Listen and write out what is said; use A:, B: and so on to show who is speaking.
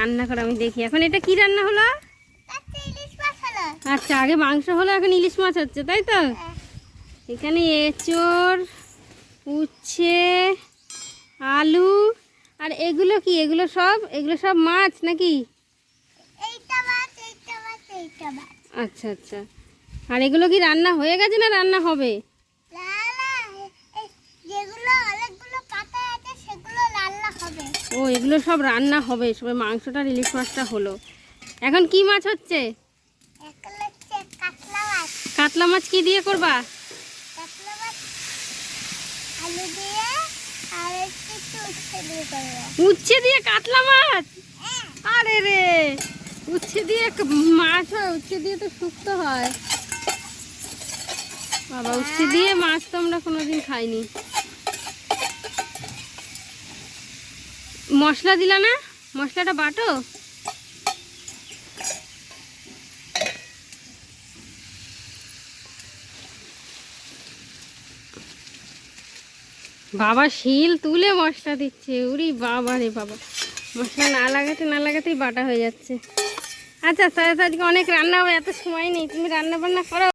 A: রান্না করে আমি দেখি। এখন এটা কি রান্না হলো? আচ্ছা, আগে মাংস হলো, এখন ইলিশ মাছ হচ্ছে, তাই তো? এখানে এঁচোড়, উচ্ছে, আলু, আর এগুলো কি? এগুলো সব মাছ নাকি? আচ্ছা আচ্ছা। আর এগুলো কি রান্না হয়ে গেছে না রান্না হবে? ও, এগুলো সব রান্না হবে, সবে মাংসটা ইলিশ মাছটা হলো। এখন কি মাছ হচ্ছে? কাতলা মাছ। কি দিয়ে করবা? উচ্ছে দিয়ে কাতলা মাছ? আরে রে, উচ্ছে দিয়ে মাছ হয়? উচ্ছে দিয়ে তো শুক্তো হয় বাবা। উচ্ছে দিয়ে মাছ তো আমরা কোনোদিন খাইনি। মশলা দিলা না? মশলাটা বাটো। বাবা শিল তুলে মশলা দিচ্ছে, উরি বাবা রে বাবা। মশলা না লাগাতেই বাটা হয়ে যাচ্ছে। আচ্ছা, আজকে অনেক রান্না হবে, এত সময় নেই, তুমি রান্না বান্না করো।